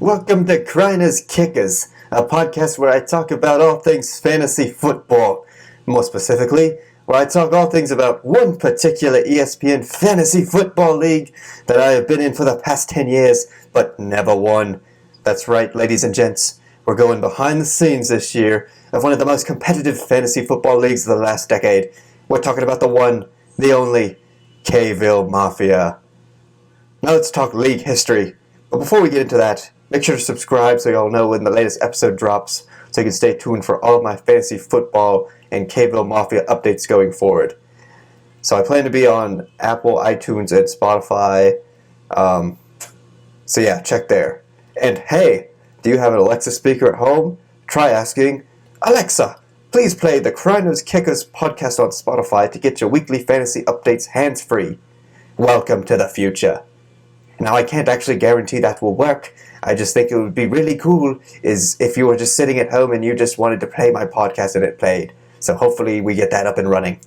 Welcome to Kriner's Kickers, a podcast where I talk about all things fantasy football. More specifically, where I talk all things about one particular ESPN fantasy football league that I have been in for the past 10 years, but never won. That's right, ladies and gents. We're going behind the scenes this year of one of the most competitive fantasy football leagues of the last decade. We're talking about the one, the only, Kville Mafia. Now let's talk league history. But before we get into that, make sure to subscribe so y'all know when the latest episode drops, so you can stay tuned for all of my fantasy football and Kville Mafia updates going forward. So I plan to be on Apple, iTunes, and Spotify. So yeah, check there. And hey, do you have an Alexa speaker at home? Try asking, Alexa, please play the Kriner's Kickers podcast on Spotify to get your weekly fantasy updates hands-free. Welcome to the future. Now, I can't actually guarantee that will work. I just think it would be really cool is if you were just sitting at home and you just wanted to play my podcast and it played. So hopefully we get that up and running.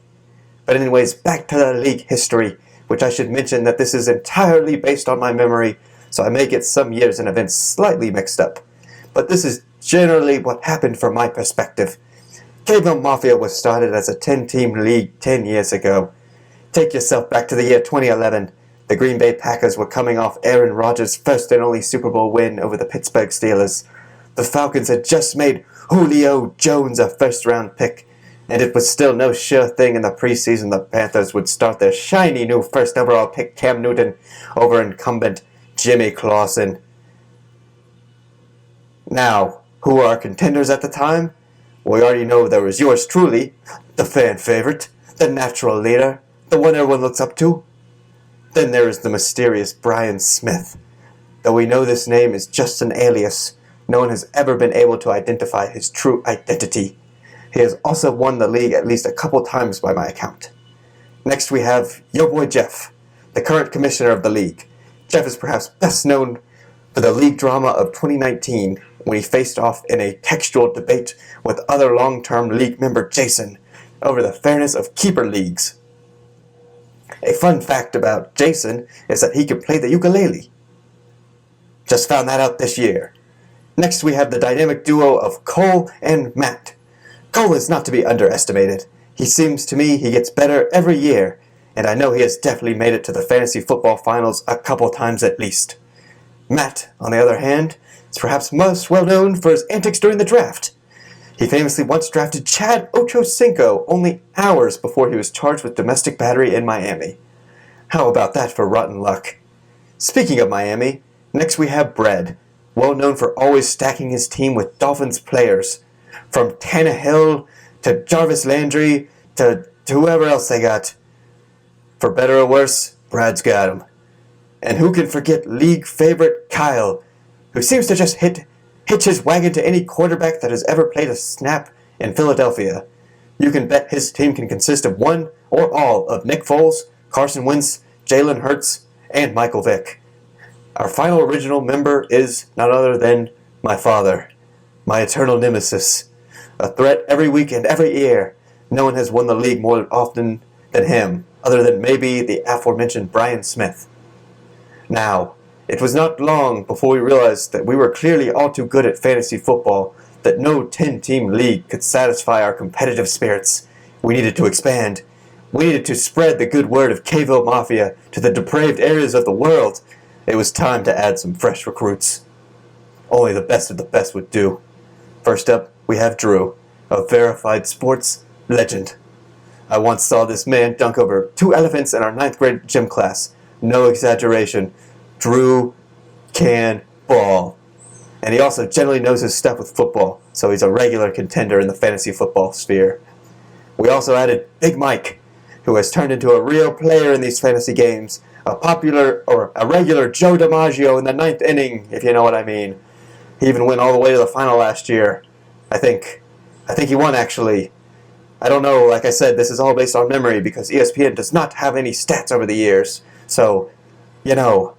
But anyways, back to the league history, which I should mention that this is entirely based on my memory, so I may get some years and events slightly mixed up. But this is generally what happened from my perspective. Kville Mafia was started as a 10-team league 10 years ago. Take yourself back to the year 2011. The Green Bay Packers were coming off Aaron Rodgers' first and only Super Bowl win over the Pittsburgh Steelers. The Falcons had just made Julio Jones a first-round pick, and it was still no sure thing in the preseason the Panthers would start their shiny new first overall pick Cam Newton over incumbent Jimmy Clausen. Now, who were our contenders at the time? We already know there was yours truly, the fan favorite, the natural leader, the one everyone looks up to. Then there is the mysterious Brian Smith. Though we know this name is just an alias, no one has ever been able to identify his true identity. He has also won the league at least a couple times by my account. Next we have your boy Jeff, the current commissioner of the league. Jeff is perhaps best known for the league drama of 2019 when he faced off in a textual debate with other long-term league member Jason over the fairness of keeper leagues. A fun fact about Jason is that he can play the ukulele. Just found that out this year. Next we have the dynamic duo of Cole and Matt. Cole is not to be underestimated. He seems to me he gets better every year, and I know he has definitely made it to the fantasy football finals a couple times at least. Matt, on the other hand, is perhaps most well known for his antics during the draft. He famously once drafted Chad Ochocinco only hours before he was charged with domestic battery in Miami. How about that for rotten luck? Speaking of Miami, next we have Brad, well known for always stacking his team with Dolphins players. From Tannehill to Jarvis Landry to whoever else they got. For better or worse, Brad's got him. And who can forget league favorite Kyle, who seems to just hitch his wagon to any quarterback that has ever played a snap in Philadelphia. You can bet his team can consist of one or all of Nick Foles, Carson Wentz, Jalen Hurts, and Michael Vick. Our final original member is none other than my father, my eternal nemesis. A threat every week and every year. No one has won the league more often than him, other than maybe the aforementioned Brian Smith. Now, it was not long before we realized that we were clearly all too good at fantasy football, that no 10-team league could satisfy our competitive spirits. We needed to expand. We needed to spread the good word of Kville Mafia to the depraved areas of the world. It was time to add some fresh recruits. Only the best of the best would do. First up, we have Drew, a verified sports legend. I once saw this man dunk over 2 elephants in our 9th grade gym class. No exaggeration. Drew can ball. And he also generally knows his stuff with football, so he's a regular contender in the fantasy football sphere. We also added Big Mike, who has turned into a real player in these fantasy games, a regular Joe DiMaggio in the 9th inning, if you know what I mean. He even went all the way to the final last year. I think he won, actually. I don't know, like I said, this is all based on memory because ESPN does not have any stats over the years. So, you know.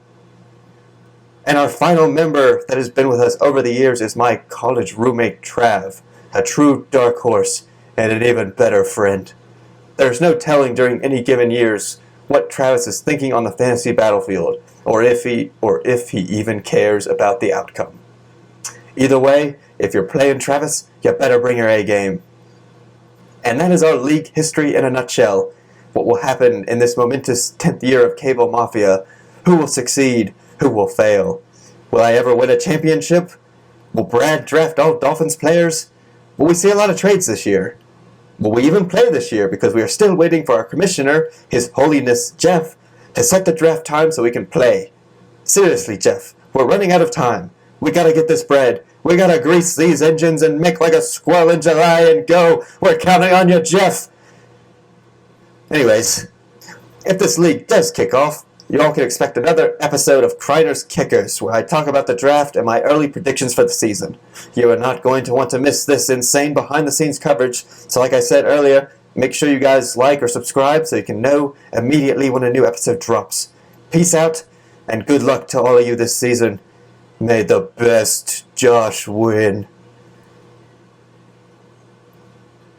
And our final member that has been with us over the years is my college roommate Trav, a true dark horse and an even better friend. There's no telling during any given years what Travis is thinking on the fantasy battlefield, or if he even cares about the outcome. Either way, if you're playing Travis, you better bring your A game. And that is our league history in a nutshell. What will happen in this momentous 10th year of Cable Mafia? Who will succeed? Who will fail? Will I ever win a championship? Will Brad draft all Dolphins players? Will we see a lot of trades this year? Will we even play this year? Because we are still waiting for our commissioner, His Holiness Jeff, to set the draft time so we can play. Seriously, Jeff, we're running out of time. We gotta get this bread. We gotta grease these engines and make like a squirrel in July and go. We're counting on you, Jeff. Anyways, if this league does kick off, you all can expect another episode of Kriner's Kickers, where I talk about the draft and my early predictions for the season. You are not going to want to miss this insane behind-the-scenes coverage, so like I said earlier, make sure you guys like or subscribe so you can know immediately when a new episode drops. Peace out, and good luck to all of you this season. May the best Josh win.